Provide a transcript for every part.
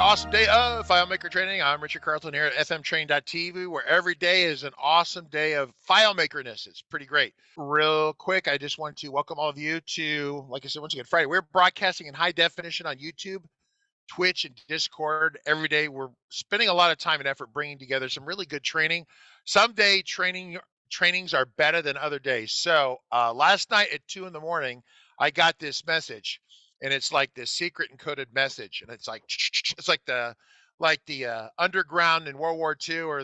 awesome day of FileMaker training. I'm Richard Carlton here at fmtrain.tv, where every day is an awesome day of FileMakerness. It's pretty great. Real quick, I just want to welcome all of you to, like I said, once again, Friday. We're broadcasting in high definition on YouTube, Twitch, and Discord every day. We're spending a lot of time and effort bringing together some really good training. Someday trainings are better than other days. So last night at 2 in the morning, I got this message. And it's like this secret encoded message, and it's like the underground in World War II, or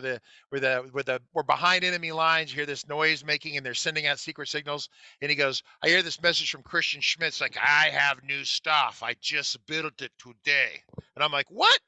we're behind enemy lines. You hear this noise making, and they're sending out secret signals. And he goes, "I hear this message from Christian Schmitz, like, I have new stuff. I just built it today." And I'm like, "What?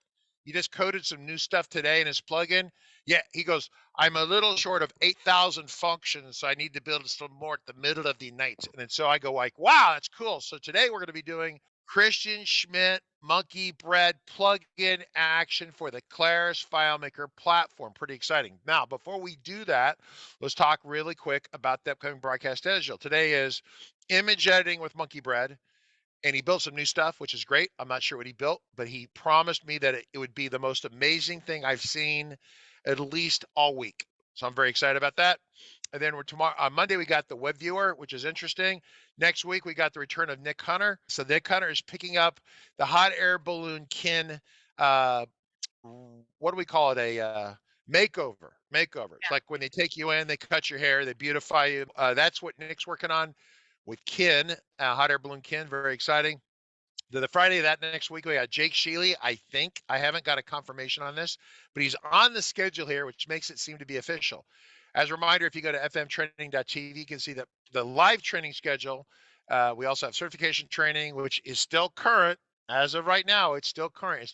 You just coded some new stuff today in his plugin?" Yeah, he goes, "I'm a little short of 8,000 functions, so I need to build some more at the middle of the night." And then so I go like, wow, that's cool. So today we're going to be doing Christian Schmitz Monkeybread plugin action for the Claris FileMaker platform. Pretty exciting. Now, before we do that, let's talk really quick about the upcoming broadcast schedule. Today is image editing with Monkeybread. And he built some new stuff, which is great. I'm not sure what he built, but he promised me that it would be the most amazing thing I've seen at least all week. So I'm very excited about that. And then on Monday, we got the web viewer, which is interesting. Next week, we got the return of Nick Hunter. So Nick Hunter is picking up the hot air balloon kin, what do we call it? A makeover. It's like when they take you in, they cut your hair, they beautify you. That's what Nick's working on with Kin, hot air balloon Kin, very exciting. The Friday of that next week, we got Jake Sheely, I think. I haven't got a confirmation on this, but he's on the schedule here, which makes it seem to be official. As a reminder, if you go to fmtraining.tv, you can see the live training schedule. We also have certification training, which is still current. As of right now, it's still current.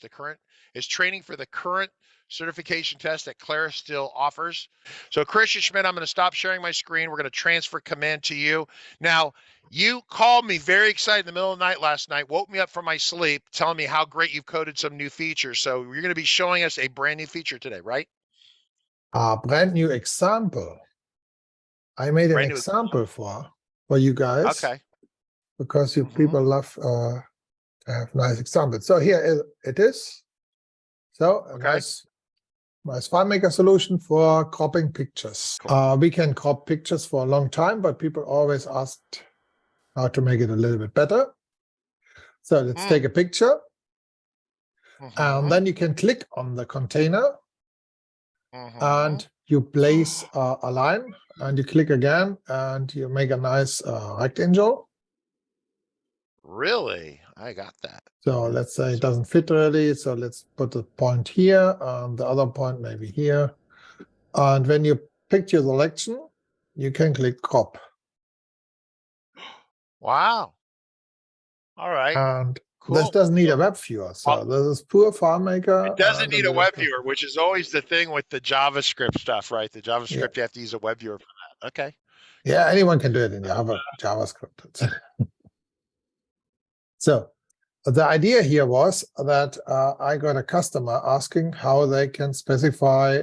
It's training for the current certification test that Claris still offers. So Christian Schmitz, I'm going to stop sharing my screen. We're going to transfer command to you. Now, you called me very excited in the middle of the night last night, woke me up from my sleep, telling me how great you've coded some new features. So you're going to be showing us a brand new feature today, right? A brand new example. I made an example for you guys. Okay. Because you people love to have nice examples. So here it is. So a nice FileMaker solution for cropping pictures. Cool. We can crop pictures for a long time, but people always asked how to make it a little bit better. So let's take a picture. And then you can click on the container and you place a line, and you click again and you make a nice rectangle. Really? I got that. So let's say it doesn't fit really. So let's put a point here and the other point maybe here. And when you pick your selection, you can click crop. Wow. All right. And cool. This doesn't need a web viewer. So this is pure FileMaker. It doesn't need a web viewer, which is always the thing with the JavaScript stuff, right? The JavaScript, you have to use a web viewer for that. Okay. Yeah, anyone can do it in JavaScript. So the idea here was that I got a customer asking how they can specify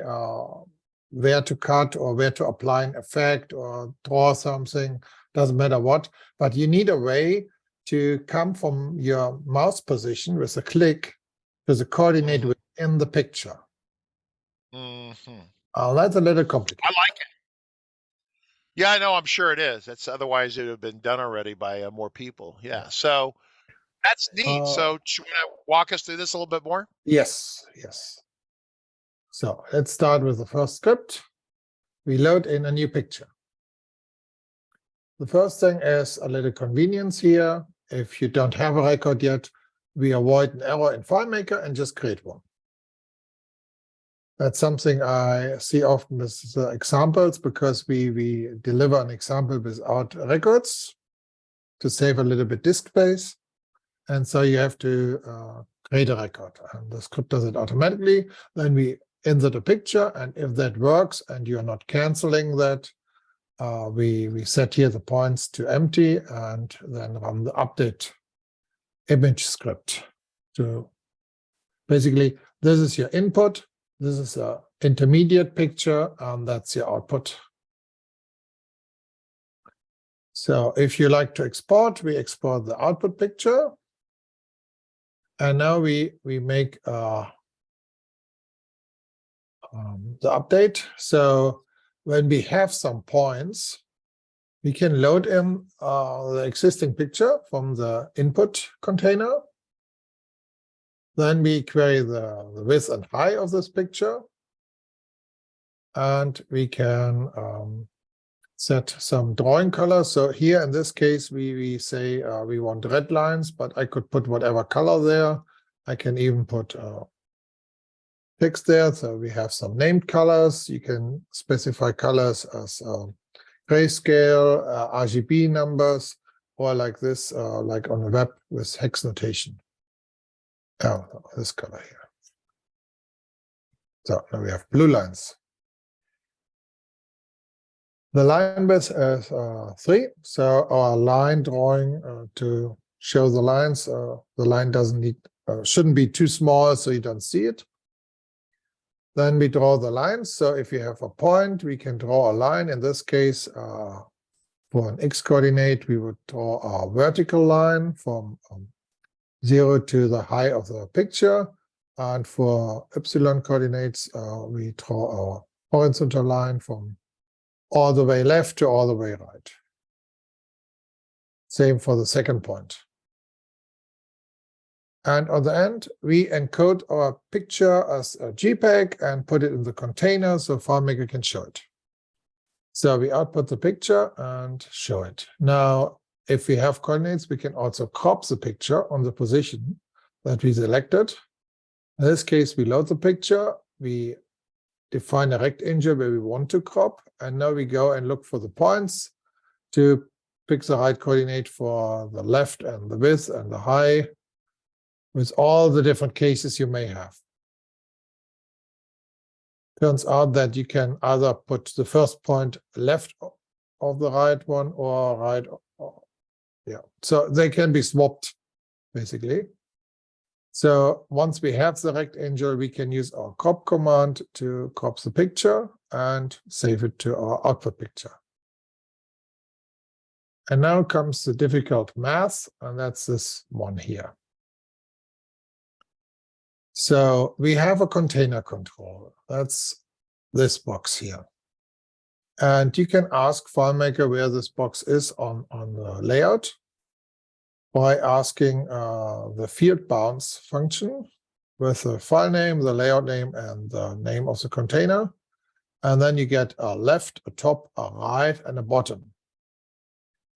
where to cut or where to apply an effect or draw something, doesn't matter what, but you need a way to come from your mouse position with a click to the coordinate within the picture. That's a little complicated. I like it. Yeah, I know, I'm sure it is. That's otherwise it would have been done already by more people. Yeah, so that's neat. So should you want to walk us through this a little bit more? Yes. So let's start with the first script. We load in a new picture. The first thing is a little convenience here. If you don't have a record yet, we avoid an error in FileMaker and just create one. That's something I see often with the examples, because we deliver an example without records to save a little bit disk space. And so you have to create a record, and the script does it automatically. Then we insert a picture, and if that works and you're not canceling that, we set here the points to empty and then run the update image script. So basically, this is your input, this is an intermediate picture, and that's your output. So if you like to export, we export the output picture. And now we make the update. So when we have some points, we can load in the existing picture from the input container. Then we query the width and height of this picture. And we can set some drawing colors. So here in this case, we say we want red lines, but I could put whatever color there. I can even put text there. So we have some named colors. You can specify colors as grayscale, RGB numbers, or like this, like on the web with hex notation. Oh, this color here. So now we have blue lines. The line width is 3, so our line drawing to show the lines, the line shouldn't be too small so you don't see it. Then we draw the lines. So if you have a point, we can draw a line. In this case, for an x coordinate, we would draw a vertical line from 0 to the height of the picture. And for epsilon coordinates, we draw our horizontal line from all the way left to all the way right. Same for the second point. And on the end, we encode our picture as a JPEG and put it in the container so FileMaker can show it. So we output the picture and show it. Now, if we have coordinates, we can also crop the picture on the position that we selected. In this case, we load the picture, we define a rectangle where we want to crop, and now we go and look for the points to pick the right coordinate for the left and the width and the height with all the different cases you may have. Turns out that you can either put the first point left of the right one or right. Yeah, so they can be swapped basically. So once we have the rectangle, we can use our crop command to crop the picture and save it to our output picture. And now comes the difficult math, and that's this one here. So we have a container controller. That's this box here. And you can ask FileMaker where this box is on the layout by asking the field bounds function with the file name, the layout name, and the name of the container. And then you get a left, a top, a right, and a bottom.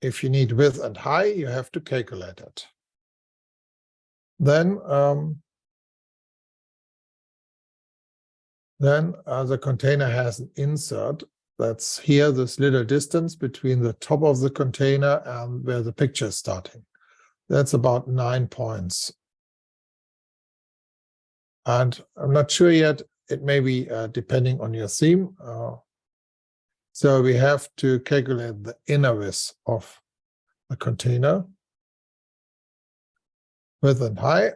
If you need width and height, you have to calculate it. Then the container has an insert. That's here, this little distance between the top of the container and where the picture is starting. That's about 9 points. And I'm not sure yet, it may be depending on your theme. So we have to calculate the inner width of the container. Width and height.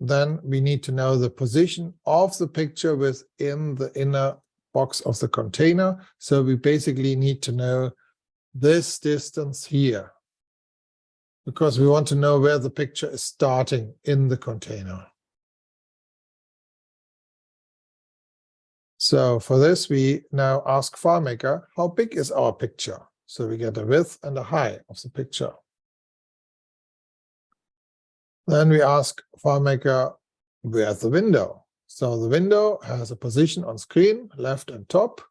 Then we need to know the position of the picture within the inner box of the container. So we basically need to know this distance here, because we want to know where the picture is starting in the container. So for this, we now ask FileMaker, how big is our picture? So we get a width and a height of the picture. Then we ask FileMaker, where's the window? So the window has a position on screen, left and top.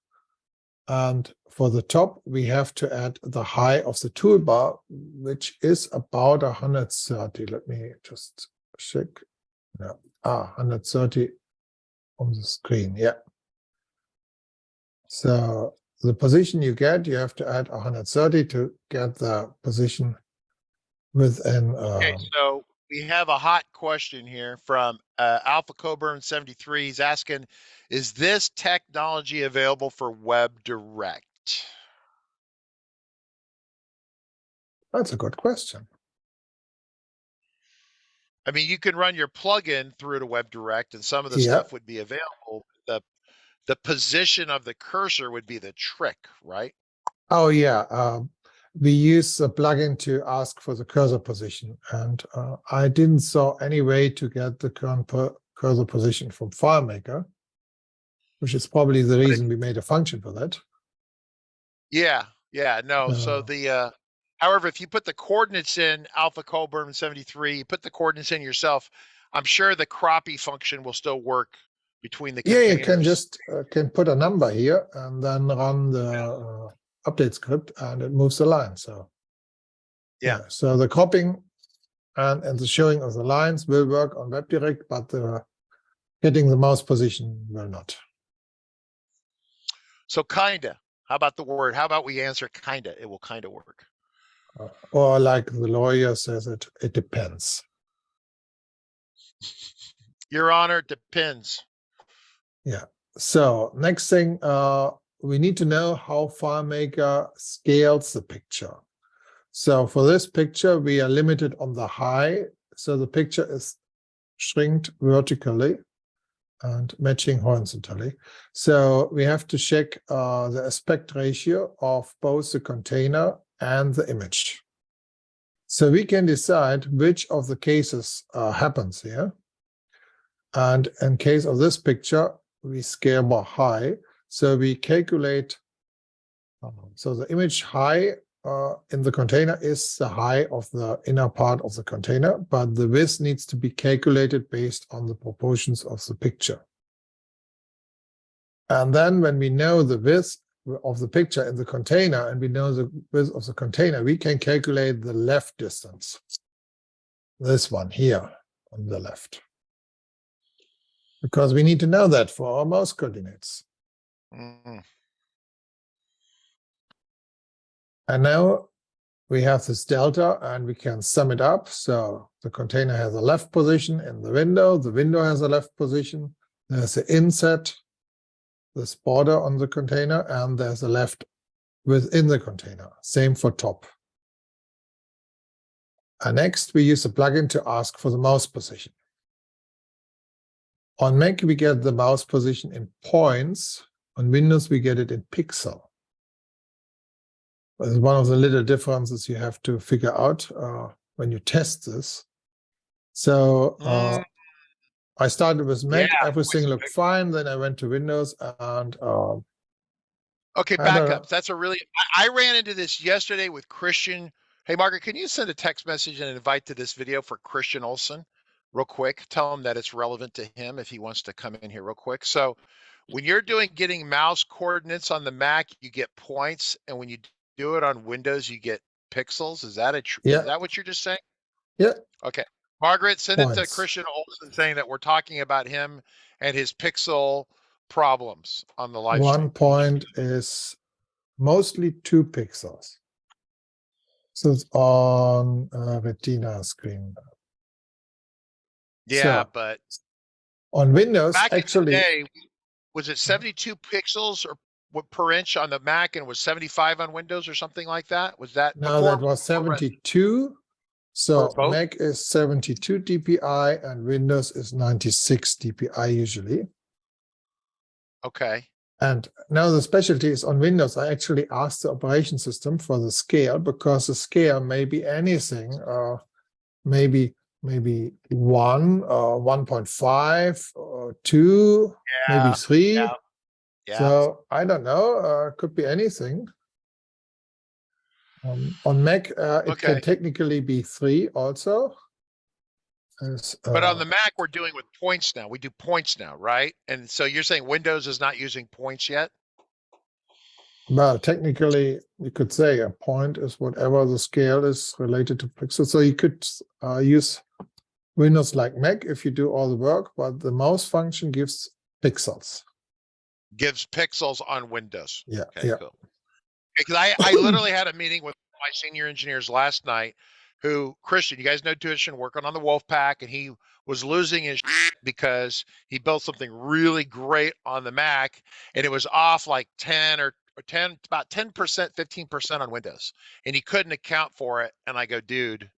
And for the top, we have to add the height of the toolbar, which is about 130. Let me just check. No. 130 on the screen. Yeah. So the position you get, you have to add 130 to get the position within. Okay, so we have a hot question here from Alpha Coburn 73. He's asking, is this technology available for WebDirect? That's a good question. I mean, you can run your plugin through to WebDirect, and some of the stuff would be available. The position of the cursor would be the trick, right? Oh, yeah. we use a plugin to ask for the cursor position, and I didn't saw any way to get the current cursor position from FileMaker, which is probably the reason we made a function for that. Yeah, no. So the however, if you put the coordinates in Alpha Colburn 73, you put the coordinates in yourself, I'm sure the crappie function will still work between the containers. Yeah, you can just can put a number here and then run the update script, and it moves the line. So yeah. So the cropping and the showing of the lines will work on WebDirect, but getting the mouse position will not. So kinda. How about the word? How about we answer kinda? It will kinda work. Or like the lawyer says, it depends. Your Honor, depends. Yeah. So next thing, we need to know how FileMaker scales the picture. So for this picture, we are limited on the high. So the picture is shrinked vertically and matching horizontally. So we have to check the aspect ratio of both the container and the image. So we can decide which of the cases happens here. And in case of this picture, we scale by high. So we calculate, so the image high in the container is the high of the inner part of the container, but the width needs to be calculated based on the proportions of the picture. And then when we know the width of the picture in the container and we know the width of the container, we can calculate the left distance. This one here on the left. Because we need to know that for our mouse coordinates. Mm-hmm. And now we have this delta and we can sum it up. So the container has a left position in the window has a left position, there's the inset, this border on the container, and there's a left within the container. Same for top. And next we use a plugin to ask for the mouse position. On Mac, we get the mouse position in points. On Windows, we get it in pixel. This is one of the little differences you have to figure out when you test this. So I started with Mac, everything looked fine. Then I went to Windows and okay, backups. That's a really, I ran into this yesterday with Christian. Hey, Margaret, can you send a text message and invite to this video for Christian Olson real quick? Tell him that it's relevant to him if he wants to come in here real quick. So when you're getting mouse coordinates on the Mac, you get points. And when you do it on Windows, you get pixels. Is that is that what you're just saying? Yeah. Okay. Margaret, send it to Christian Olson saying that we're talking about him and his pixel problems on the live stream. 1 point is mostly 2 pixels. So it's on Retina screen. Yeah, so, but on Windows, back actually, in the day, was it 72 pixels or per inch on the Mac and was 75 on Windows or something like that? Was that no, that was 72. So Mac is 72 dpi and Windows is 96 dpi usually. Okay. And now the specialty is on Windows. I actually asked the operation system for the scale because the scale may be anything, maybe 1, 1.5, 2, maybe 3. Yeah. So I don't know. Could be anything. On Mac, it can technically be 3 also. But on the Mac, we're doing with points now. We do points now, right? And so you're saying Windows is not using points yet? Well, technically, you could say a point is whatever the scale is related to pixels. So you could use Windows like Mac if you do all the work, but the mouse function gives pixels. Gives pixels on Windows. Yeah. Okay, cool. Because I literally had a meeting with my senior engineers last night who, Christian, you guys know Tuition, working on the Wolfpack, and he was losing his shit because he built something really great on the Mac, and it was off like 10 or 10, about 10%, 15% on Windows, and he couldn't account for it. And I go, dude,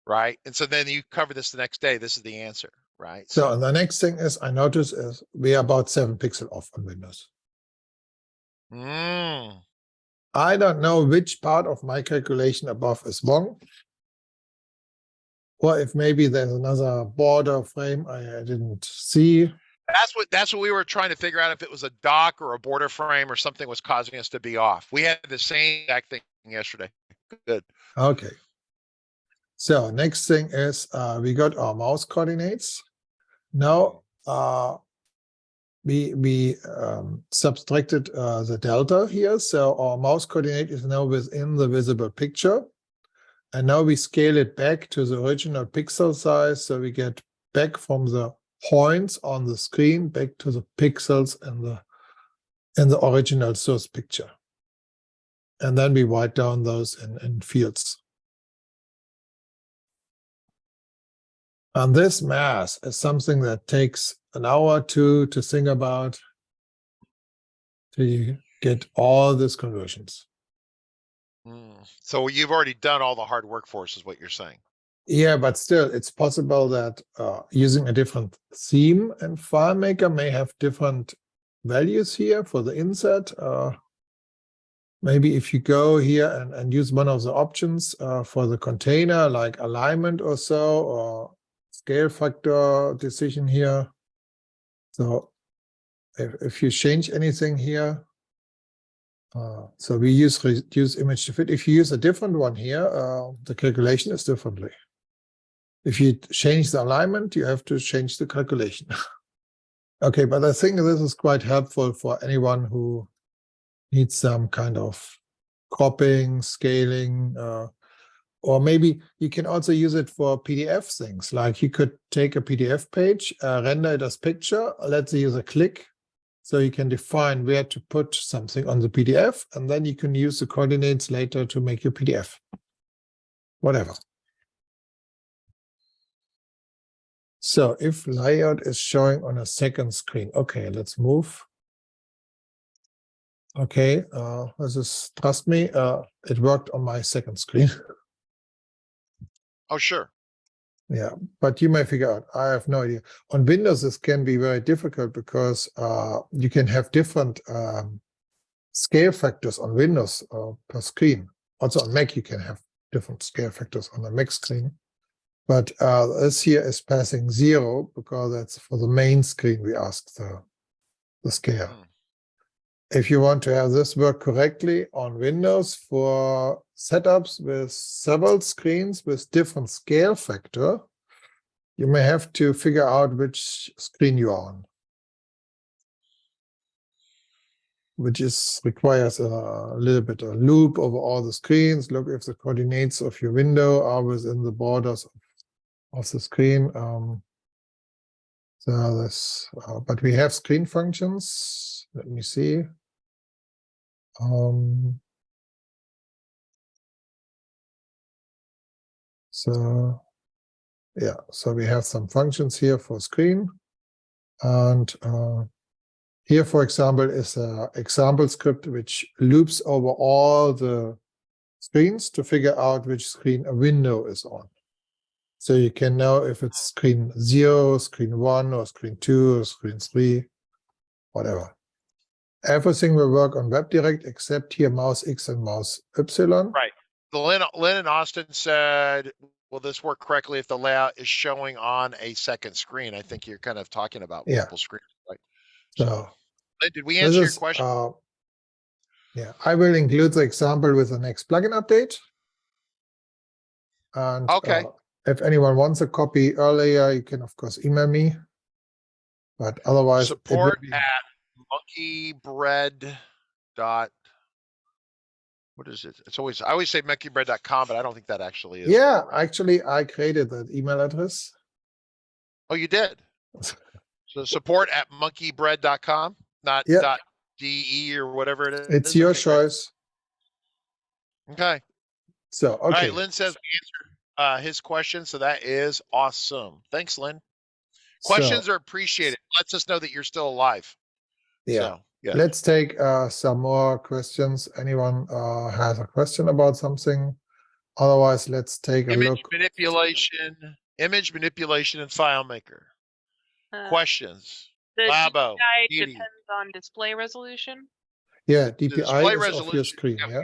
right? And so then you cover this the next day. This is the answer, right? So the next thing is I notice is we are about 7 pixels off on Windows. I don't know which part of my calculation above is wrong. Or if maybe there's another border frame I didn't see. That's what we were trying to figure out, if it was a dock or a border frame or something was causing us to be off. We had the same exact thing yesterday. Good. Okay. So next thing is we got our mouse coordinates. Now we subtracted the delta here. So our mouse coordinate is now within the visible picture. And now we scale it back to the original pixel size. So we get back from the points on the screen back to the pixels in the original source picture. And then we write down those in fields. And this math is something that takes an hour or two to think about to get all these conversions. So you've already done all the hard work for us, is what you're saying. Yeah, but still, it's possible that using a different theme in FileMaker may have different values here for the insert. Maybe if you go here and use one of the options for the container, like alignment or so, or scale factor decision here. So if you change anything here, so we use reduce image to fit. If you use a different one here, the calculation is differently. If you change the alignment, you have to change the calculation. Okay, but I think this is quite helpful for anyone who needs some kind of cropping, scaling, or maybe you can also use it for PDF things. Like you could take a PDF page, render it as picture, let the user click, so you can define where to put something on the PDF, and then you can use the coordinates later to make your PDF. Whatever. So if layout is showing on a second screen, okay, let's move. Okay, trust me, it worked on my second screen. Oh, sure. Yeah, but you may figure out, I have no idea. On Windows, this can be very difficult because you can have different scale factors on Windows per screen. Also on Mac, you can have different scale factors on the Mac screen. But this here is passing 0 because that's for the main screen we asked the scale. If you want to have this work correctly on Windows for setups with several screens with different scale factor, you may have to figure out which screen you are on, which requires a little bit of loop over all the screens. Look if the coordinates of your window are within the borders of the screen. So this, but we have screen functions. Let me see. So yeah, so we have some functions here for screen, and here, for example, is an example script which loops over all the screens to figure out which screen a window is on. So you can know if it's screen 0, screen 1, or screen 2, or screen 3, whatever. Everything will work on WebDirect except here mouse X and mouse Y. Right. Lynn and Austin said, will this work correctly if the layout is showing on a second screen? I think you're kind of talking about multiple screens, right? So Lynn, did we answer your question? Yeah, I will include the example with the next plugin update. And okay. If anyone wants a copy earlier, you can, of course, email me. But otherwise, support at monkeybread. What is it? It's always, I always say monkeybread.com, but I don't think that actually is. Yeah, actually, I created that email address. Oh, you did? So support at monkeybread.com, not .de or whatever it is. It's your choice. Okay. So, okay. All right, Lynn says we answered his question, so that is awesome. Thanks, Lynn. Questions are appreciated. Lets us know that you're still alive. Yeah. So, yeah. Let's take some more questions. Anyone has a question about something? Otherwise, let's take a look. Image manipulation in FileMaker. Questions. The Labo. DPI depends on display resolution. Yeah, The DPI display is off your resolution. screen, Yeah, yeah?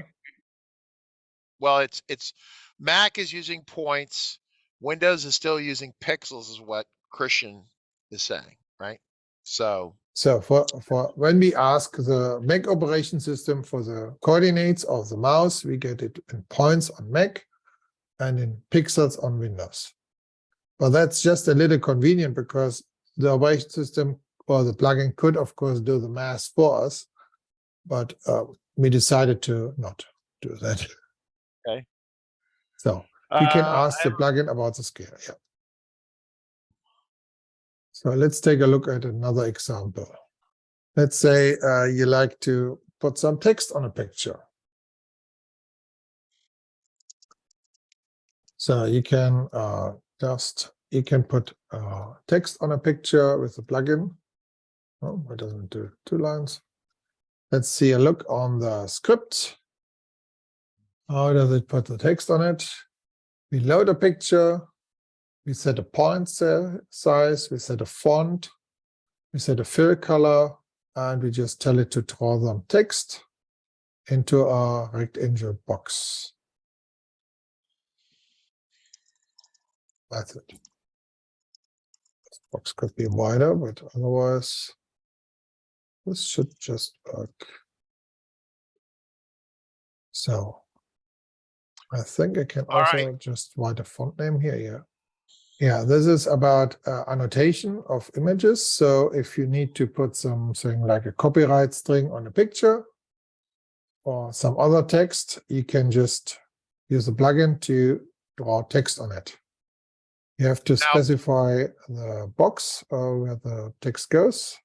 well, it's Mac is using points. Windows is still using pixels, is what Christian is saying, right? So So for when we ask the Mac operation system for the coordinates of the mouse, we get it in points on Mac and in pixels on Windows. But that's just a little convenient because the operation system or the plugin could, of course, do the math for us, but we decided to not do that. okay. So we can ask I- the plugin about the scale. Yeah. So let's take a look at another example. Let's say you like to put some text on a picture. So you can you can put text on a picture with the plugin. Oh, it doesn't do 2 lines. Let's see a look on the script. How does it put the text on it? We load a picture. We set a point size. We set a font. We set a fill color. And we just tell it to draw some text into a rectangle box. That's it. This box could be wider, but otherwise, this should just work. So I think I can also just write a font name here. Yeah. Yeah, this is about annotation of images. So if you need to put something like a copyright string on a picture or some other text, you can just use a plugin to draw text on it. You have to specify the box where the text goes.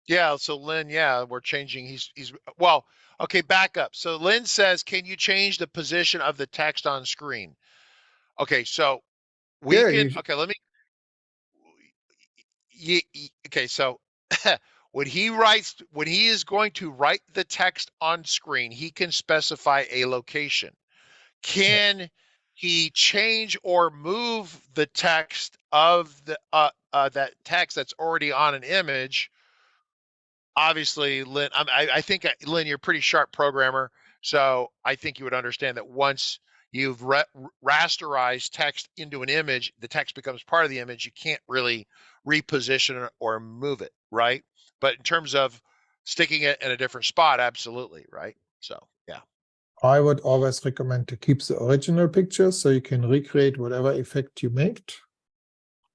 Yeah, so Lynn, yeah, we're changing. He's well, okay, back up. So Lynn says, can you change the position of the text on screen? Okay, so we Yeah, can, okay, let me, okay, so when he is going to write the text on screen, he can specify a location. Can he change or move the text of the that text that's already on an image? Obviously, Lynn, I think, Lynn, you're a pretty sharp programmer, so I think you would understand that once you've rasterized text into an image, the text becomes part of the image. You can't really reposition it or move it, right? But in terms of sticking it in a different spot, absolutely, right? So, yeah. I would always recommend to keep the original picture so you can recreate whatever effect you made.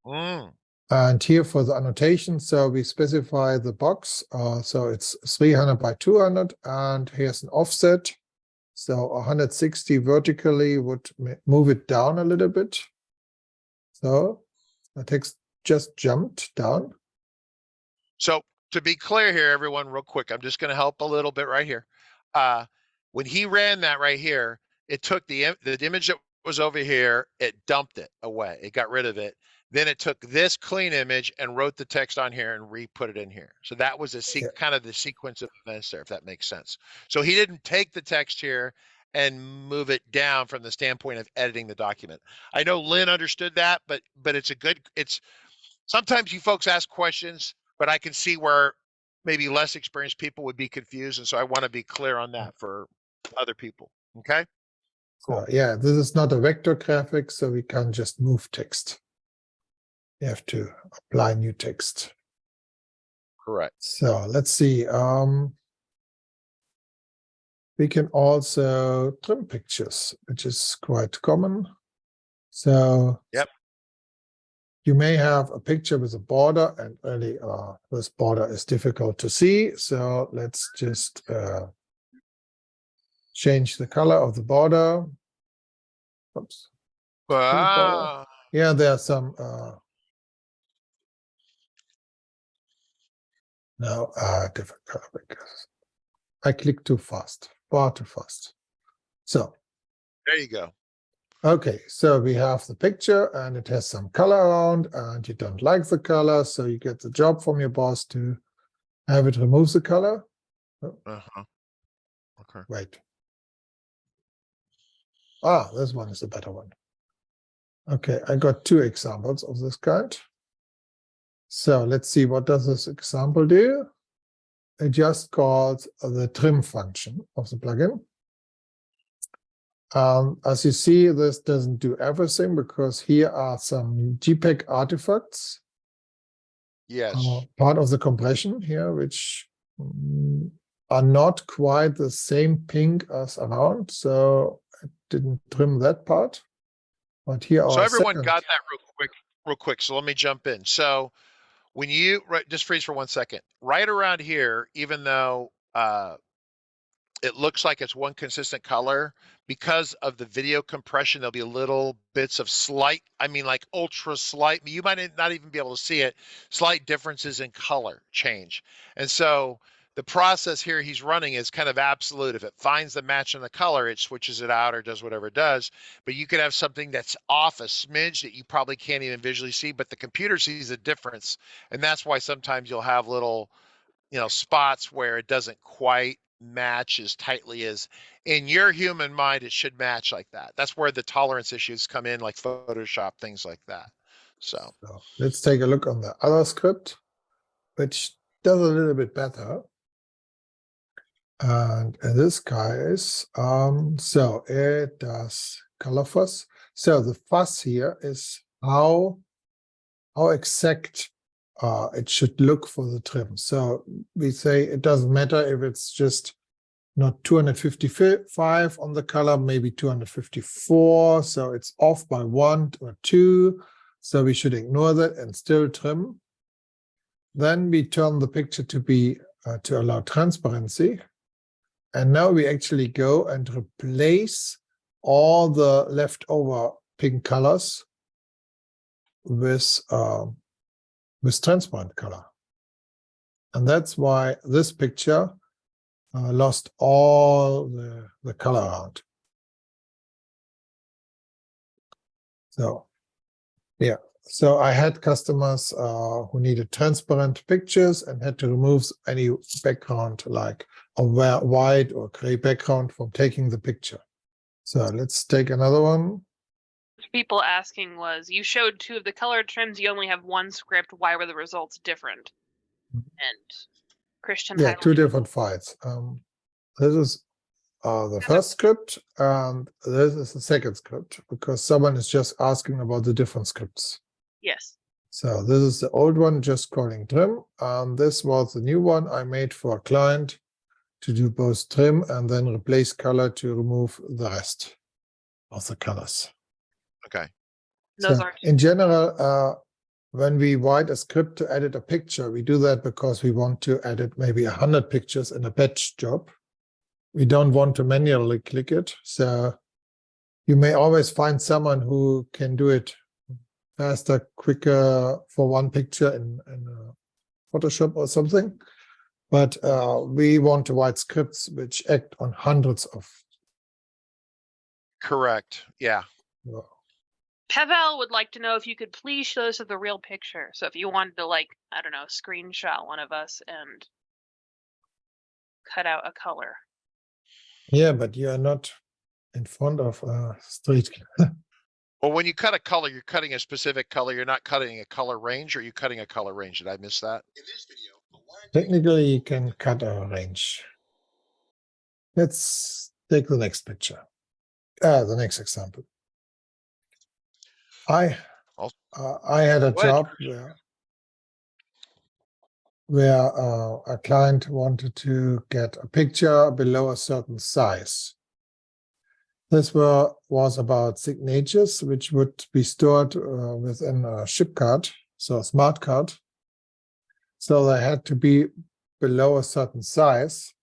And here for the annotation, so we specify the box. So it's 300 by 200, and here's an offset. So 160 vertically would move it down a little bit. So the text just jumped down. So to be clear here, everyone, real quick, I'm just going to help a little bit right here. When he ran that right here, it took the image that was over here, it dumped it away. It got rid of it. Then it took this clean image and wrote the text on here and re-put it in here. So that was kind of the sequence of events there, if that makes sense. So he didn't take the text here and move it down from the standpoint of editing the document. I know Lynn understood that, but sometimes you folks ask questions, but I can see where maybe less experienced people would be confused. And so I want to be clear on that for other people. Okay. Cool. So, yeah, this is not a vector graphic, so we can't just move text. You have to apply new text. Correct. So let's see. We can also trim pictures, which is quite common. So yep. You may have a picture with a border, and really this border is difficult to see. So let's just change the color of the border. Oops. Border. Yeah, there are some. Different color because I clicked too fast, far too fast. So there you go. Okay, so we have the picture and it has some color around, and you don't like the color, so you get the job from your boss to have it remove the color. Oh. Okay. Wait. This one is a better one. Okay, I got 2 examples of this kind. So let's see, what does this example do? just called the trim function of the plugin. As you see, this doesn't do everything because here are some JPEG artifacts. Yes. Part of the compression here, which are not quite the same ping as around, so I didn't trim that part. But here So are everyone got that real quick. So let me jump in. So when you just freeze for 1 second, right around here, even though it looks like it's one consistent color, because of the video compression, there'll be little bits of slight, I mean like ultra slight, you might not even be able to see it, slight differences in color change. And so the process here he's running is kind of absolute. If it finds the match in the color, it switches it out or does whatever it does. But you could have something that's off a smidge that you probably can't even visually see, but the computer sees a difference. And that's why sometimes you'll have little, spots where it doesn't quite match as tightly as in your human mind it should match like that. That's where the tolerance issues come in, like Photoshop, things like that. So let's take a look on the other script, which does a little bit better. And in this case, so it does color fuzz. So the fuzz here is how exact it should look for the trim. So we say it doesn't matter if it's just not 255 on the color, maybe 254. So it's off by 1 or 2. So we should ignore that and still trim. Then we turn the picture to be to allow transparency. And now we actually go and replace all the leftover pink colors with transparent color. And that's why this picture lost all the color out. So, yeah. So I had customers who needed transparent pictures and had to remove any background, like a white or gray background, from taking the picture. So let's take another one. People asking was, you showed 2 of the color trims, you only have 1 script, why were the results different? And Christian, yeah, 2 different files. This is the first script, and this is the second script, because someone is just asking about the different scripts. Yes. So this is the old one, just calling trim, and this was the new one I made for a client to do both trim and then replace color to remove the rest of the colors. Okay. Those So are in general, when we write a script to edit a picture, we do that because we want to edit maybe 100 pictures in a batch job. We don't want to manually click it. So you may always find someone who can do it faster, quicker for one picture in Photoshop or something. But we want to write scripts which act on hundreds of. Correct. Yeah. Pavel would like to know if you could please show us the real picture. So if you wanted to, like, I don't know, screenshot one of us and cut out a color. Yeah, but you are not in front of a street. Well, when you cut a color, you're cutting a specific color. You're not cutting a color range, or are you cutting a color range? Did I miss that? In this video, technically you can cut a range. Let's take the next picture. The next example. I had a job where a client wanted to get a picture below a certain size. This was about signatures, which would be stored within a chip card, so a smart card. So they had to be below a certain size.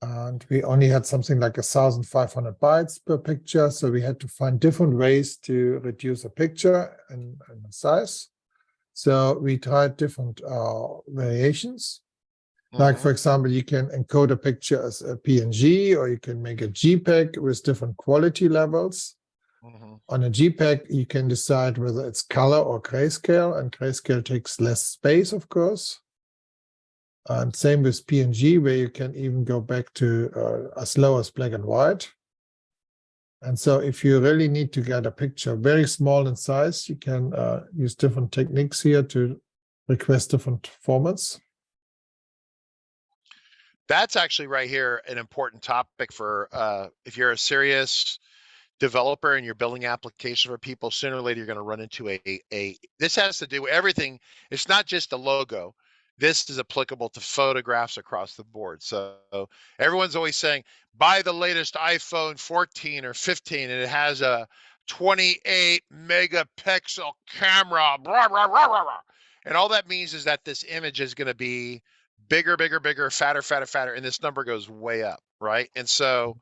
And we only had something like 1,500 bytes per picture. So we had to find different ways to reduce a picture in size. So we tried different variations. Like, for example, you can encode a picture as a PNG, or you can make a JPEG with different quality levels. On a JPEG, you can decide whether it's color or grayscale, and grayscale takes less space, of course. And same with PNG, where you can even go back to as low as black and white. And so if you really need to get a picture very small in size, you can use different techniques here to request different formats. that's actually right here an important topic for if you're a serious developer and you're building applications for people. Sooner or later you're going to run into a this has to do with everything. It's not just a logo. This is applicable to photographs across the board. So everyone's always saying buy the latest iPhone 14 or 15 and it has a 28 megapixel camera, blah, blah, blah, blah, blah. And all that means is that this image is going to be bigger, fatter, and this number goes way up, right? And so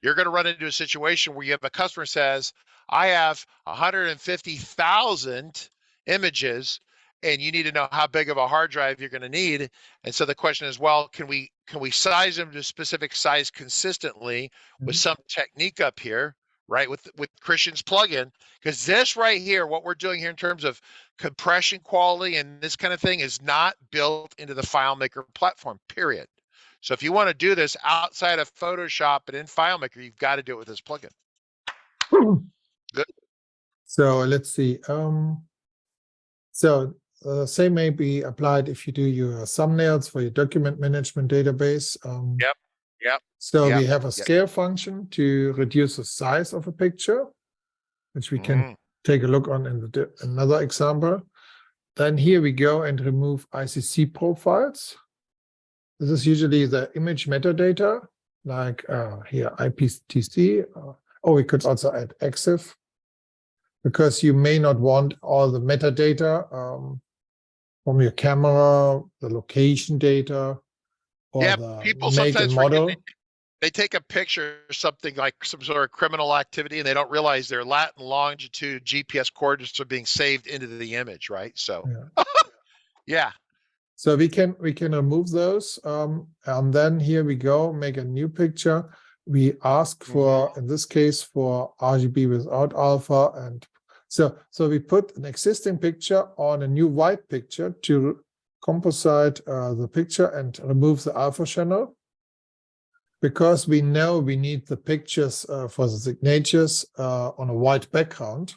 you're going to run into a situation where you have a customer says, I have 150,000 images and you need to know how big of a hard drive you're going to need. And so the question is, well, can we size them to a specific size consistently with some technique up here, right? With Christian's plugin, because this right here, what we're doing here in terms of compression quality and this kind of thing is not built into the FileMaker platform, period. So if you want to do this outside of Photoshop and in FileMaker, you've got to do it with this plugin. Good. So let's see. Same may be applied if you do your thumbnails for your document management database. Yep. So we have a scale function to reduce the size of a picture, which we can take a look on in another example. Then here we go and remove ICC profiles. This is usually the image metadata, like here IPTC, or we could also add EXIF, because you may not want all the metadata from your camera, the location data, or the people make sometimes and model. They take a picture of something like some sort of criminal activity and they don't realize their lat and longitude GPS coordinates are being saved into the image, right? So yeah. So we can remove those, and then here we go, make a new picture. We ask for, in this case, for RGB without alpha, and so we put an existing picture on a new white picture to composite the picture and remove the alpha channel, because we know we need the pictures for the signatures on a white background.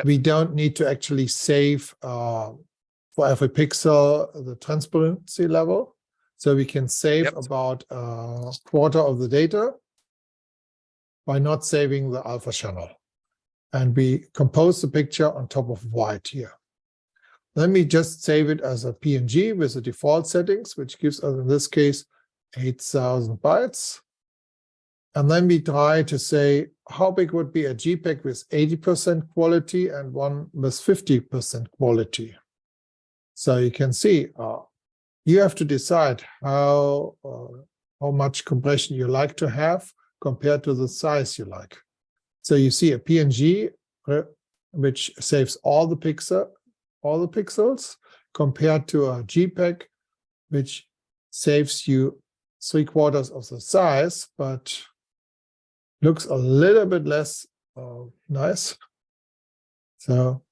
We don't need to actually save for every pixel the transparency level, so we can save about a quarter of the data by not saving the alpha channel, and we compose the picture on top of white here. Then we just save it as a PNG with the default settings, which gives us in this case 8,000 bytes. And then we try to say how big would be a JPEG with 80% quality and one with 50% quality. So you can see you have to decide how much compression you like to have compared to the size you like. So you see a PNG which saves all the pixels, compared to a JPEG which saves you 3/4 of the size, but looks a little bit less nice. So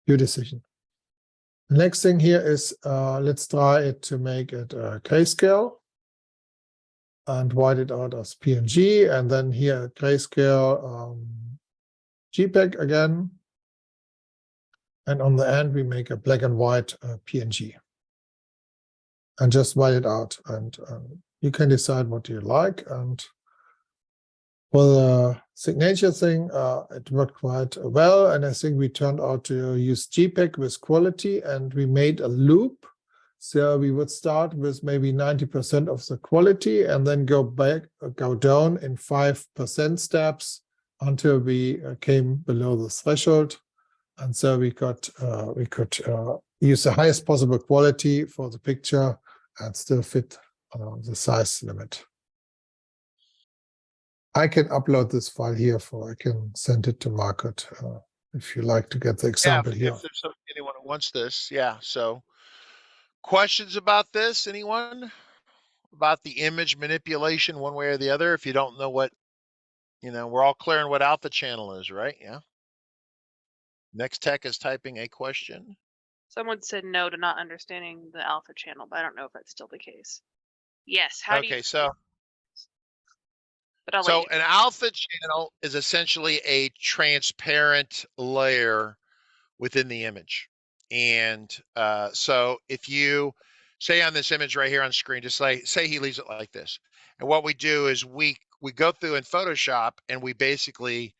your decision. The next thing here is let's try it to make it grayscale and white it out as PNG, and then here grayscale JPEG again, and on the end we make a black and white PNG and just white it out, and you can decide what you like. And for the signature thing, it worked quite well, and I think we turned out to use JPEG with quality, and we made a loop. So we would start with maybe 90% of the quality and then go down in 5% steps until we came below the threshold. And so we could use the highest possible quality for the picture and still fit the size limit. I can upload this file here, I can send it to Market if you like to get the example here. If there's anyone who wants this, so questions about this, anyone? About the image manipulation one way or the other? If you don't know what, we're all clear on what alpha channel is, right? Yeah. Next Tech is typing a question. Someone said no to not understanding the alpha channel, but I don't know if that's still the case. Yes. How do you? So But an alpha channel is essentially a transparent layer within the image. And so if you say on this image right here on screen, just say he leaves it like this. And what we do is we go through in Photoshop and we basically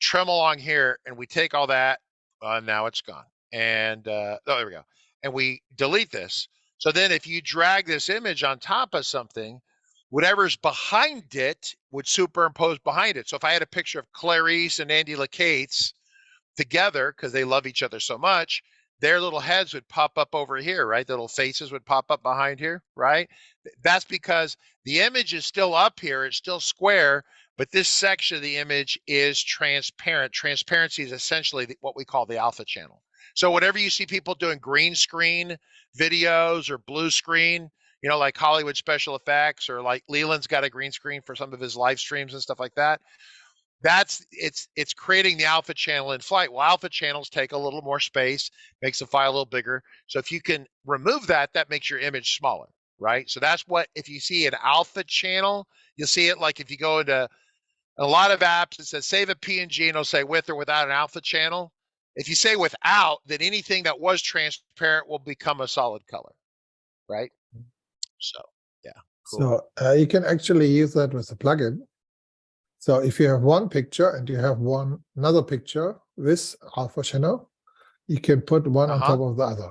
trim along here and we take all that. Now it's gone. And oh, there we go. And we delete this. So then if you drag this image on top of something, whatever's behind it would superimpose behind it. So if I had a picture of Claris and Andy Lacates together, because they love each other so much, their little heads would pop up over here, right? The little faces would pop up behind here, right? That's because the image is still up here, it's still square, but this section of the image is transparent. Transparency is essentially what we call the alpha channel. So whenever you see people doing green screen videos or blue screen, you know, like Hollywood special effects, or like Leland's got a green screen for some of his live streams and stuff like that. It's creating the alpha channel in flight. Well, alpha channels take a little more space, makes the file a little bigger. So if you can remove that, that makes your image smaller, right? So that's what, if you see an alpha channel, you'll see it like if you go into a lot of apps, it says save a PNG and it'll say with or without an alpha channel. If you say without, then anything that was transparent will become a solid color, right? So, yeah. Cool. So you can actually use that with a plugin. So if you have one picture and you have another picture with alpha channel, you can put one on top of the other.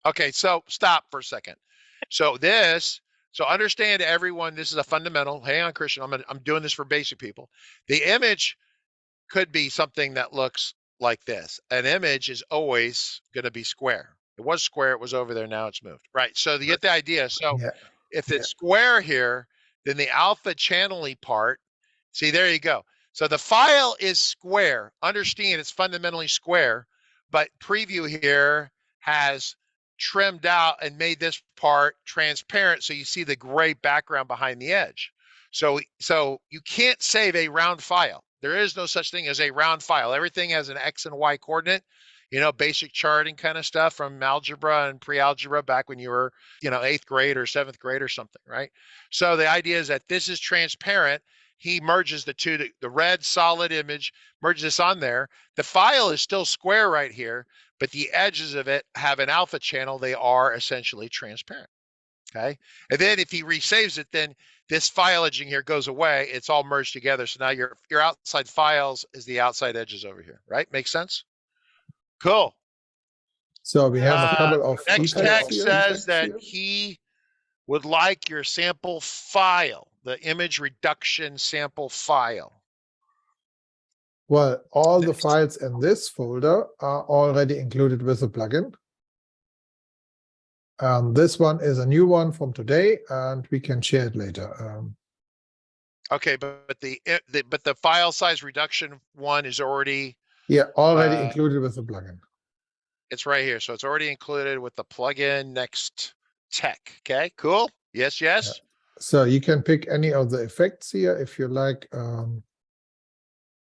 Okay, so stop for a second. So understand everyone, this is a fundamental. Hang on, Christian, I'm doing this for basic people. The image could be something that looks like this. An image is always going to be square. It was square, it was over there, now it's moved. Right, so you get the idea. So if it's square here, then the alpha channeling part, see, there you go. So the file is square. Understand it's fundamentally square, but preview here has trimmed out and made this part transparent, so you see the gray background behind the edge. So you can't save a round file. There is no such thing as a round file. Everything has an X and Y coordinate, you know, basic charting kind of stuff from algebra and pre-algebra back when you were, you know, 8th grade or 7th grade or something, right? So the idea is that this is transparent. He merges the two, the red solid image, merges this on there. The file is still square right here, but the edges of it have an alpha channel. They are essentially transparent, okay? And then if he resaves it, then this file edging here goes away. It's all merged together. So now your outside files is the outside edges over here, right? Makes sense? Cool. So we have a couple of next text says that he would like your sample file, the image reduction sample file. Well, all the files in this folder are already included with the plugin. This one is a new one from today, and we can share it later. Okay, but the file size reduction one is already already included with the plugin. It's right here, so it's already included with the plugin. Next tech. Okay, cool. Yes. So you can pick any of the effects here if you like.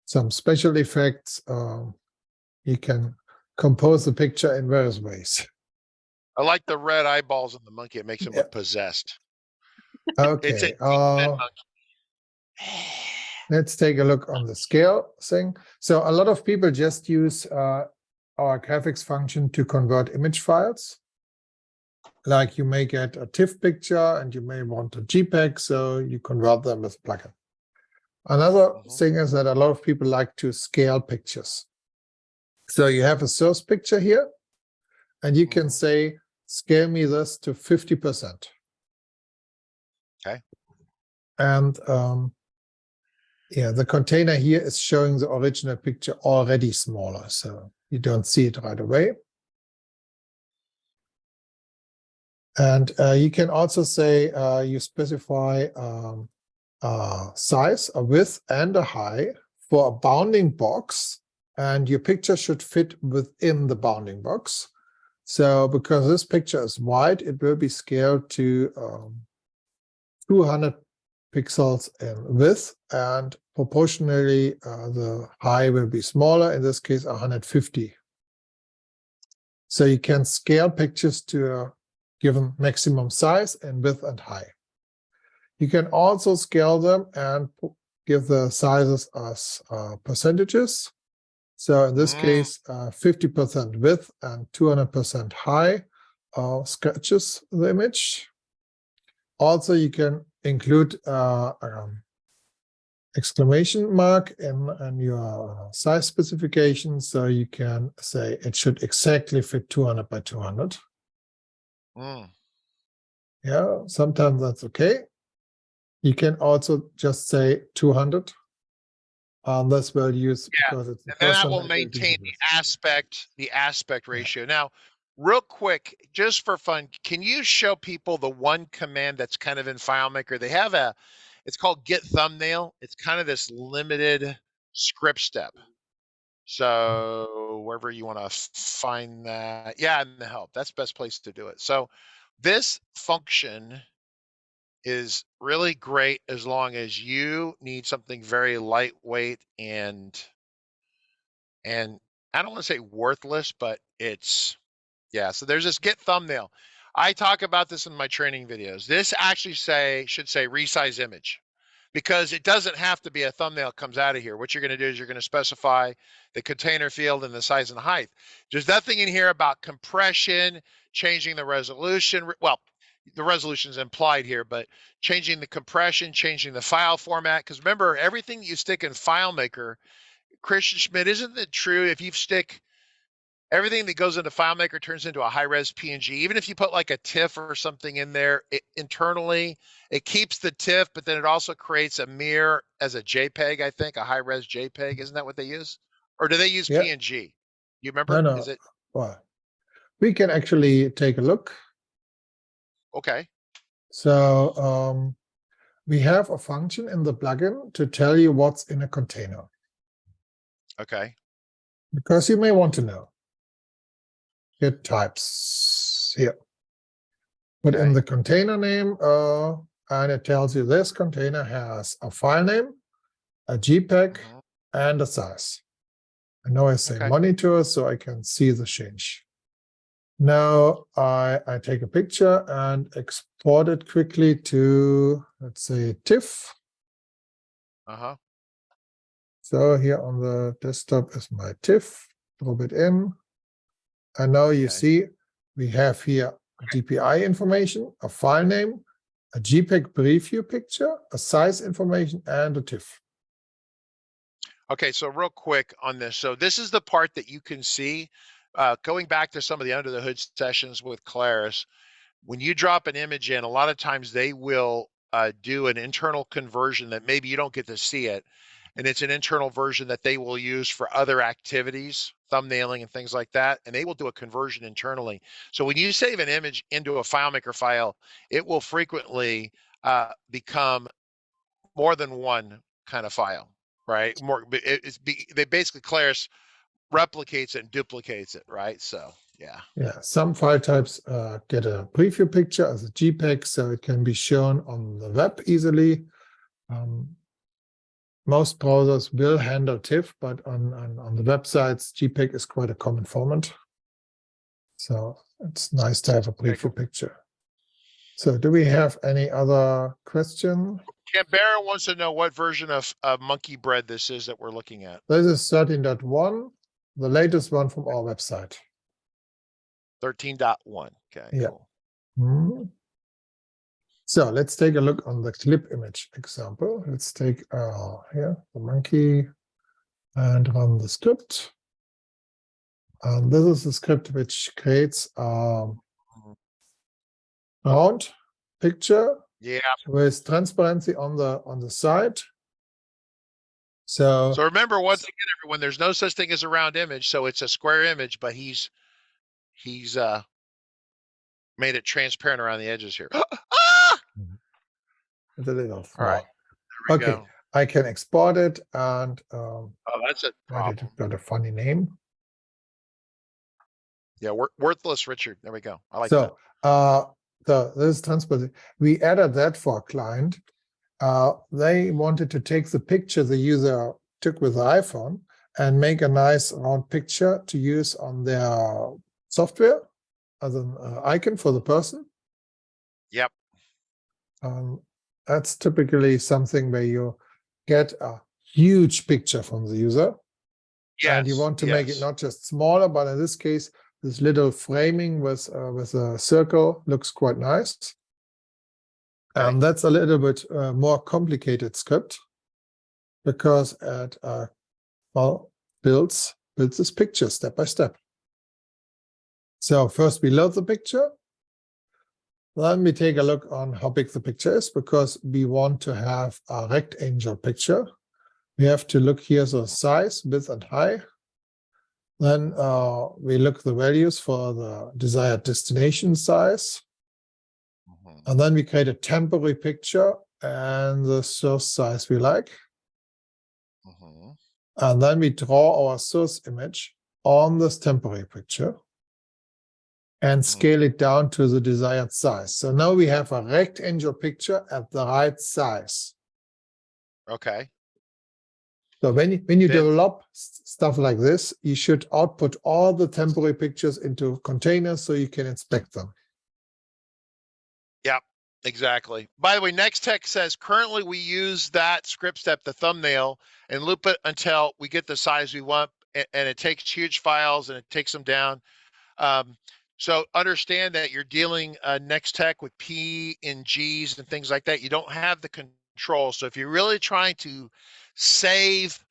Some special effects. You can compose the picture in various ways. I like the red eyeballs on the monkey. It makes him look possessed. Okay. It's a monkey. Let's take a look on the scale thing. So a lot of people just use our graphics function to convert image files. Like you may get a TIFF picture and you may want a JPEG, so you convert them with a plugin. Another thing is that a lot of people like to scale pictures. So you have a source picture here, and you can say, scale me this to 50%. Okay. And the container here is showing the original picture already smaller, so you don't see it right away. And you can also say you specify a size, a width, and a height for a bounding box, and your picture should fit within the bounding box. So because this picture is wide, it will be scaled to 200 pixels in width, and proportionally the height will be smaller, in this case 150. So you can scale pictures to a given maximum size and width and height. You can also scale them and give the sizes as percentages. So in this case, 50% width and 200% height. sketches the image. Also, you can include exclamation mark in your size specification, so you can say it should exactly fit 200 by 200. Yeah, sometimes that's okay. You can also just say 200. This will use because it's the and then first that one will maintain the aspect ratio. Now, real quick, just for fun, can you show people the one command that's kind of in FileMaker? They have it's called get thumbnail. It's kind of this limited script step. So wherever you want to find that, yeah, in the help, that's the best place to do it. So this function is really great as long as you need something very lightweight and I don't want to say worthless, but it's, yeah. So there's this get thumbnail. I talk about this in my training videos. This actually should say resize image, because it doesn't have to be a thumbnail comes out of here. What you're going to do is you're going to specify the container field and the size and height. There's nothing in here about compression, changing the resolution. Well, the resolution is implied here, but changing the compression, changing the file format. Because remember, everything you stick in FileMaker, Christian Schmidt, isn't it true? If you stick everything that goes into FileMaker turns into a high-res PNG, even if you put like a TIFF or something in there, internally, it keeps the TIFF, but then it also creates a mirror as a JPEG, I think, a high-res JPEG. Isn't that what they use? Or do they use PNG? You remember? No. Is it? Well, we can actually take a look. Okay. So we have a function in the plugin to tell you what's in a container. Okay. Because you may want to know. It types here. Put in the container name, and it tells you this container has a file name, a JPEG, and a size. And now I say monitor, so I can see the change. Now I take a picture and export it quickly to, let's say, TIFF. So here on the desktop is my TIFF. Drop it in. And now you see we have here DPI information, a file name, a JPEG preview picture, a size information, and a TIFF. Okay, so real quick on this. So this is the part that you can see, going back to some of the under the hood sessions with Claris. When you drop an image in, a lot of times they will do an internal conversion that maybe you don't get to see it. And it's an internal version that they will use for other activities, thumbnailing and things like that. And they will do a conversion internally. So when you save an image into a FileMaker file, it will frequently become more than one kind of file, right? They basically, Claris replicates it and duplicates it, right? So, yeah. Yeah, some file types get a preview picture as a JPEG, so it can be shown on the web easily. Most browsers will handle TIFF, but on the websites, JPEG is quite a common format. So it's nice to have a preview picture. So do we have any other question? Baron wants to know what version of Monkeybread this is that we're looking at. This is 13.1, the latest one from our website. 13.1. Okay, yeah. Cool. So let's take a look on the clip image example. Let's take here the monkey and run the script. And this is the script which creates a round picture with transparency on the side. So remember, once again, everyone, there's no such thing as a round image. So it's a square image, but he's made it transparent around the edges here. It's a little small. All right. Okay, go. I can export it and oh, that's a problem. It's got a funny name. Yeah, worthless Richard. There we go. I like that. So this transparency, we added that for a client. They wanted to take the picture the user took with the iPhone and make a nice round picture to use on their software as an icon for the person. Yep. That's typically something where you get a huge picture from the user. Yes, and you want to make it not just smaller, but in this case, this little framing with a circle looks quite nice. Okay. And that's a little bit more complicated script because it builds this picture step by step. So first we load the picture. Then we take a look on how big the picture is because we want to have a rectangle picture. We have to look here, so size, width, and height. Then we look the values for the desired destination size. And then we create a temporary picture and the source size we like. And then we draw our source image on this temporary picture and scale it down to the desired size. So now we have a rectangle picture at the right size. Okay. So when you develop stuff like this, you should output all the temporary pictures into containers so you can inspect them. Yeah, exactly. By the way, Nextech says currently we use that script step, the thumbnail, and loop it until we get the size we want, and it takes huge files and it takes them down. So understand that you're dealing Nextech with P and Gs and things like that. You don't have the control. So if you're really trying to save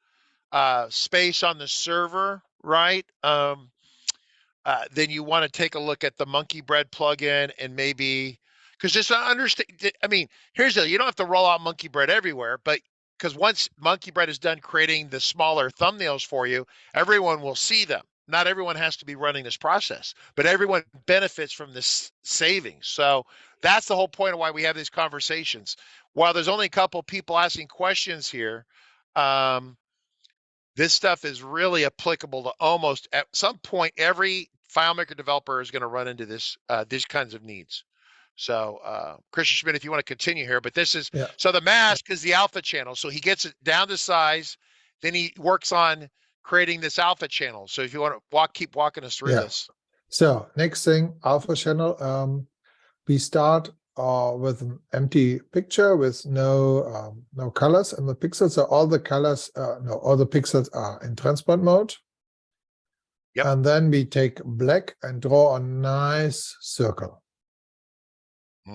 space on the server, right? Then you want to take a look at the Monkeybread plugin and maybe, because just understand, I mean, here's the deal, you don't have to roll out Monkeybread everywhere, but because once Monkeybread is done creating the smaller thumbnails for you, everyone will see them. Not everyone has to be running this process, but everyone benefits from this savings. So that's the whole point of why we have these conversations. While there's only a couple people asking questions here, this stuff is really applicable to almost at some point every FileMaker developer is going to run into this these kinds of needs. So Christian Schmidt, if you want to continue here, but this is so the mask is the alpha channel. So he gets it down to size, then he works on creating this alpha channel. So if you want to keep walking us through this. So next thing, alpha channel. We start with an empty picture with no colors in the pixels. So all the colors, all the pixels are in transport mode. Yep. And then we take black and draw a nice circle.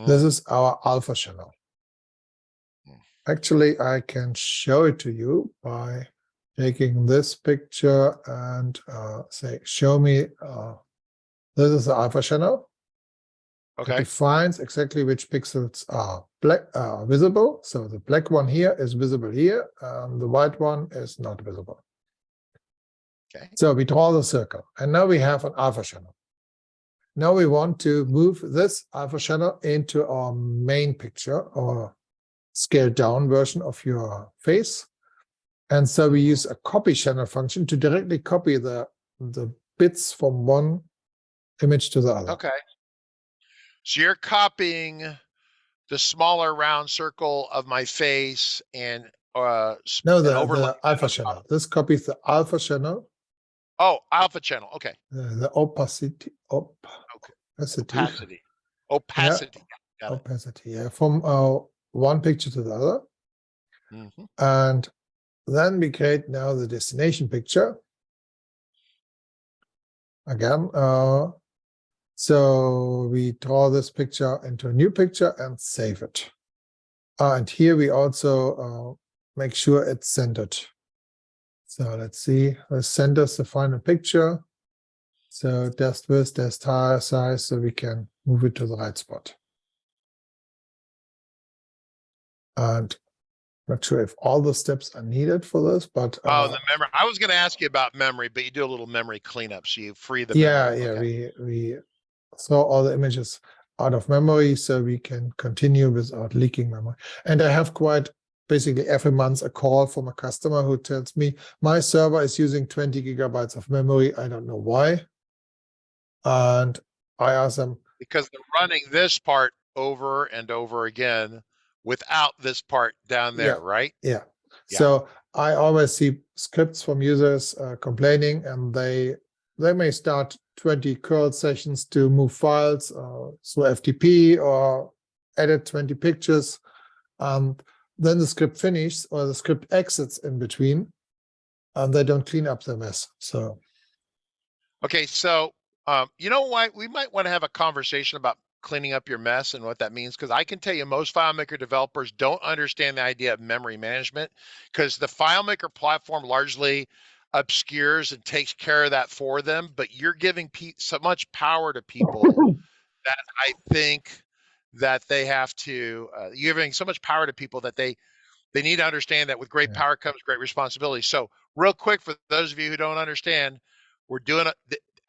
This is our alpha channel. Actually, I can show it to you by taking this picture and say, show me, this is the alpha channel. Okay. It defines exactly which pixels are black, visible. So the black one here is visible here, and the white one is not visible. Okay. So we draw the circle, and now we have an alpha channel. Now we want to move this alpha channel into our main picture or scaled down version of your face. And so we use a copy channel function to directly copy the bits from one image to the other. Okay. So you're copying the smaller round circle of my face and no, the alpha channel. This copies the alpha channel. Oh, alpha channel. Okay. The opacity. Opacity. Yeah. Opacity. Yeah. From one picture to the other. And then we create now the destination picture. Again, so we draw this picture into a new picture and save it. And here we also make sure it's centered. So let's see, this centers the final picture. So there's width, there's tire size, so we can move it to the right spot. And not sure if all the steps are needed for this, but the memory. I was going to ask you about memory, but you do a little memory cleanup, so you free the memory. Yeah, okay. we throw all the images out of memory, so we can continue without leaking memory. And I have quite basically every month a call from a customer who tells me my server is using 20 gigabytes of memory. I don't know why, and I ask them because they're running this part over and over again without this part down there, right? Yeah. So I always see scripts from users complaining, and they may start 20 curl sessions to move files through FTP or edit 20 pictures. Then the script finishes or the script exits in between, and they don't clean up the mess. So, okay. So You know what? We might want to have a conversation about cleaning up your mess and what that means, because I can tell you most FileMaker developers don't understand the idea of memory management, because the FileMaker platform largely obscures and takes care of that for them, but you're giving so much power to people that I think that they have to, you're giving so much power to people that they need to understand that with great power comes great responsibility. So real quick, for those of you who don't understand, we're doing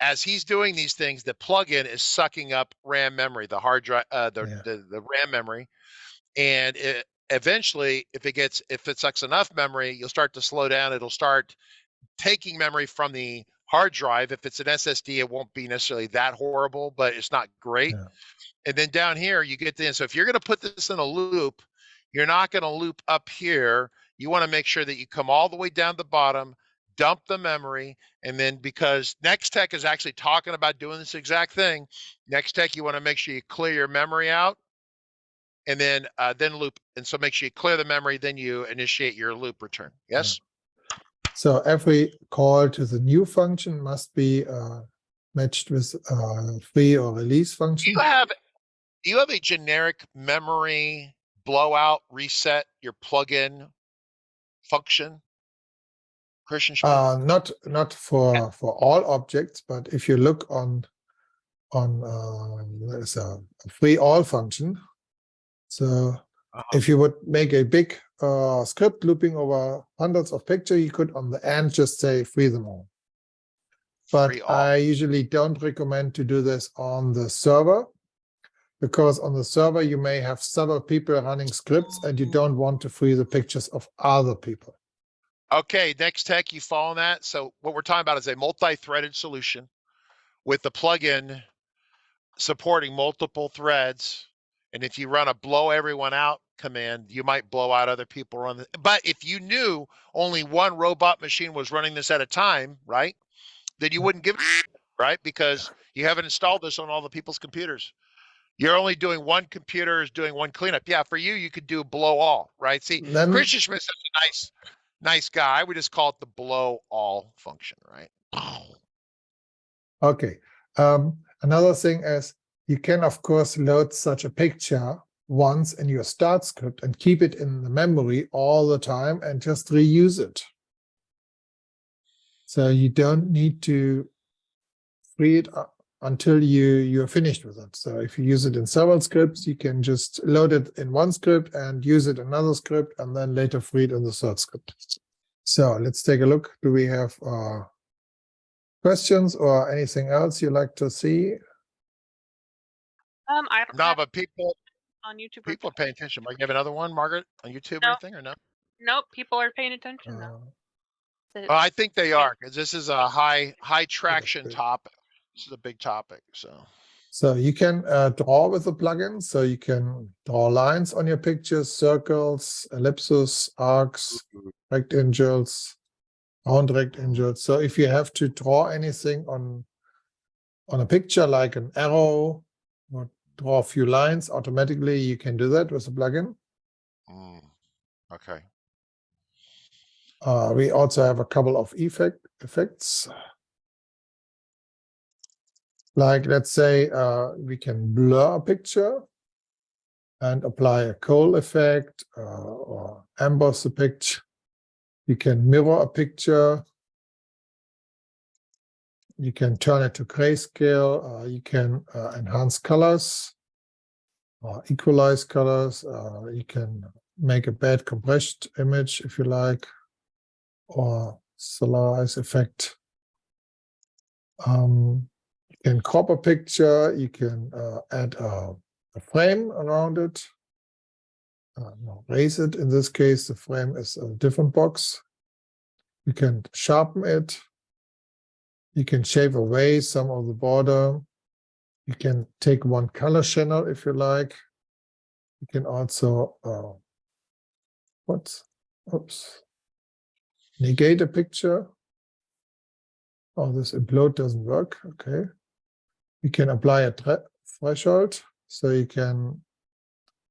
as he's doing these things, the plugin is sucking up RAM memory, the hard drive, the RAM memory, and eventually, if it sucks enough memory, you'll start to slow down. It'll start taking memory from the hard drive. If it's an SSD, it won't be necessarily that horrible, but it's not great. Yeah. And then down here, you get so if you're going to put this in a loop, you're not going to loop up here. You want to make sure that you come all the way down the bottom, dump the memory, and then, because Nextech is actually talking about doing this exact thing, Nextech, you want to make sure you clear your memory out, and then loop. And so make sure you clear the memory, then you initiate your loop return. Yes? Yeah. So every call to the new function must be matched with free or release function. Do you have a generic memory blowout reset your plugin function, Christian Schmitz? Not for all objects, but if you look on there's a free all function. So if you would make a big script looping over hundreds of pictures, you could on the end just say free them all. But I usually don't recommend to do this on the server, because on the server you may have several people running scripts and you don't want to free the pictures of other people. Okay, Nextech, you follow that? So what we're talking about is a multi-threaded solution with the plugin supporting multiple threads. And if you run a blow everyone out command, you might blow out other people but if you knew only one robot machine was running this at a time, right, then you wouldn't give it, right? Because you haven't installed this on all the people's computers. You're only doing one computer is doing one cleanup. Yeah, for you, you could do blow all, right? See, Christian Schmitz is a nice guy. We just call it the blow all function, right? Okay. Another thing is, you can, of course, load such a picture once in your start script and keep it in the memory all the time and just reuse it. So you don't need to free it until you're finished with it. So if you use it in several scripts, you can just load it in one script and use it in another script and then later free it in the third script. So let's take a look. Do we have questions or anything else you'd like to see? I don't know, but people on YouTube. People are paying attention. Might you have another one, Margaret, on YouTube or anything, or no? Nope, people are paying attention now. Well, I think they are, because this is a high traction topic. This is a big topic. So you can draw with the plugin. So you can draw lines on your pictures, circles, ellipses, arcs, rectangles, round rectangles. So if you have to draw anything on a picture, like an arrow, or draw a few lines automatically, you can do that with the plugin. Okay. We also have a couple of effects. Like, let's say we can blur a picture and apply a kohl effect or emboss the picture. You can mirror a picture. You can turn it to grayscale. You can enhance colors or equalize colors. You can make a bad compressed image if you like, or solarize effect. You can crop a picture. You can add a frame around it. No, raise it. In this case, the frame is a different box. You can sharpen it. You can shave away some of the border. You can take one color channel if you like. You can also negate a picture. Oh, this implode doesn't work. Okay. You can apply a threshold. So you can,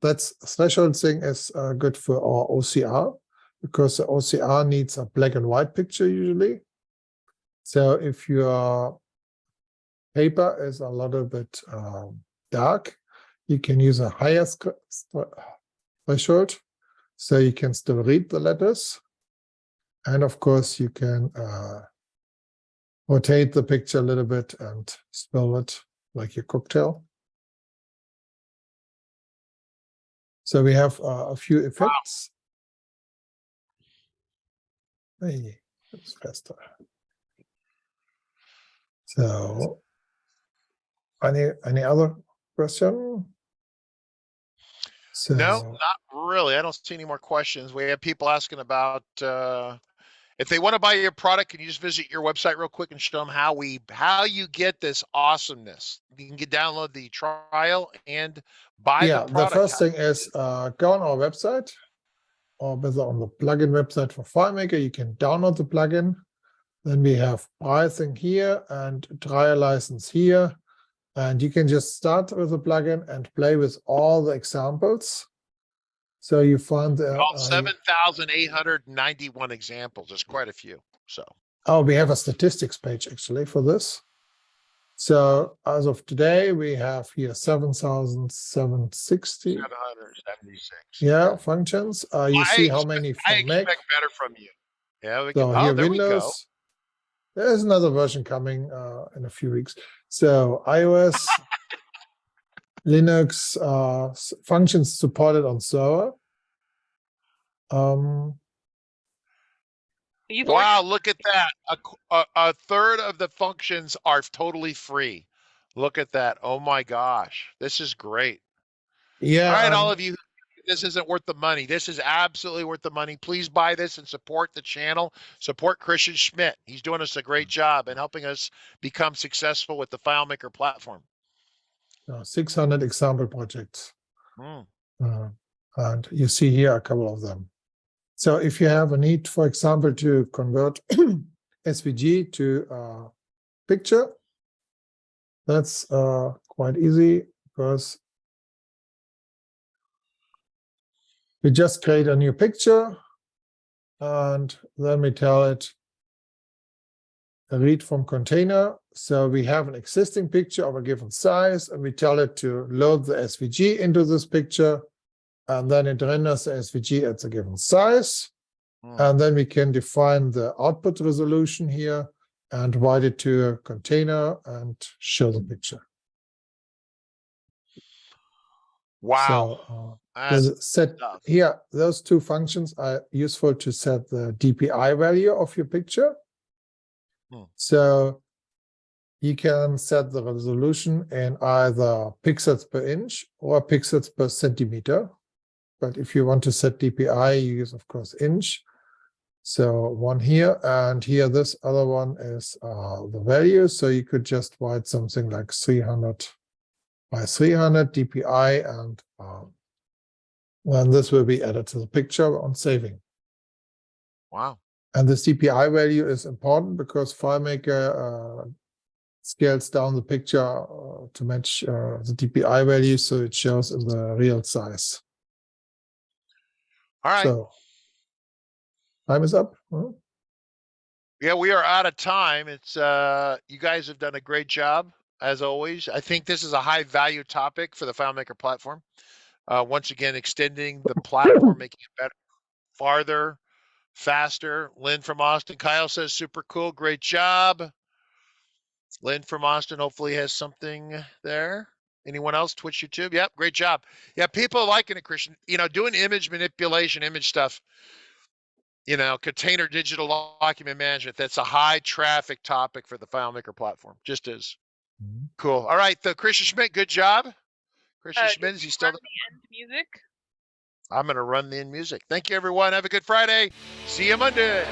that's threshold thing is good for our OCR, because the OCR needs a black and white picture usually. So if you are paper is a little bit dark, you can use a higher threshold, so you can still read the letters. And of course, you can rotate the picture a little bit and spill it like your cocktail. So we have a few effects. Wow. Hey, that's faster. So, any other question? So, no, not really. I don't see any more questions. We have people asking about if they want to buy your product. Can you just visit your website real quick and show them how you get this awesomeness? You can download the trial and buy the product. The first thing is go on our website, or better on the plugin website for FileMaker. You can download the plugin. Then we have pricing here and trial license here. And you can just start with the plugin and play with all the examples. So you find the 7,891 examples. There's quite a few. So we have a statistics page actually for this. So as of today, we have here 7,760. 776. Functions. You see how many from I Mac. expect better from you. Yeah, we So can. here There Windows. we go. There's another version coming in a few weeks. So iOS, Linux functions supported on server. Wow, look at that. A third of the functions are totally free. Look at that. Oh my gosh. This is great. Yeah. All right, all of you, this isn't worth the money. This is absolutely worth the money. Please buy this and support the channel. Support Christian Schmitz. He's doing us a great job and helping us become successful with the FileMaker platform. 600 example projects. And you see here a couple of them. So if you have a need, for example, to convert SVG to picture, that's quite easy, because we just create a new picture and then we tell it read from container. So we have an existing picture of a given size and we tell it to load the SVG into this picture, and then it renders the SVG at a given size. And then we can define the output resolution here and write it to a container and show the picture. Wow. So here, those two functions are useful to set the DPI value of your picture. So you can set the resolution in either pixels per inch or pixels per centimeter. But if you want to set DPI, you use, of course, inch. So one here, and here this other one is the value. So you could just write something like 300 by 300 DPI, and then this will be added to the picture on saving. Wow. And this DPI value is important because FileMaker scales down the picture to match the DPI value, so it shows in the real size. All right. So time is up. Yeah, we are out of time. It's you guys have done a great job as always. I think this is a high value topic for the FileMaker platform. Once again, extending the platform, making it better, farther, faster. Lynn from Austin. Kyle says super cool. Great job. Lynn from Austin hopefully has something there. Anyone else? Twitch, YouTube? Yep, great job. Yeah, people are liking it, Christian. You know, doing image manipulation, image stuff, you know, container digital document management, that's a high traffic topic for the FileMaker platform. Just as cool. All right, Christian Schmitz, good job. Christian Schmitz, is he still the end music? I'm going to run the end music. Thank you, everyone. Have a good Friday. See you Monday.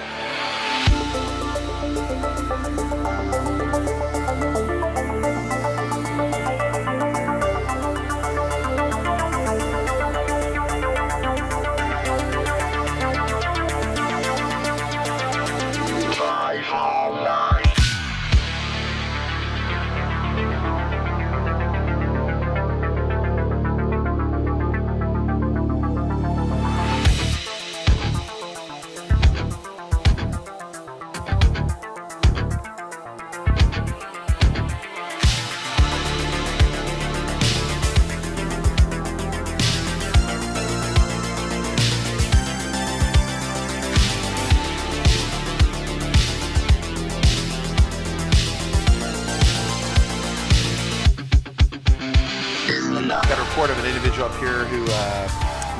Got a report of an individual up here who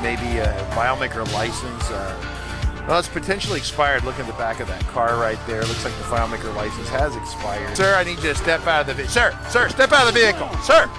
may be a FileMaker license. Well, it's potentially expired. Look at the back of that car right there. Looks like the FileMaker license has expired. Sir, I need you to step out of the vehicle. Sir, step out of the vehicle. Sir.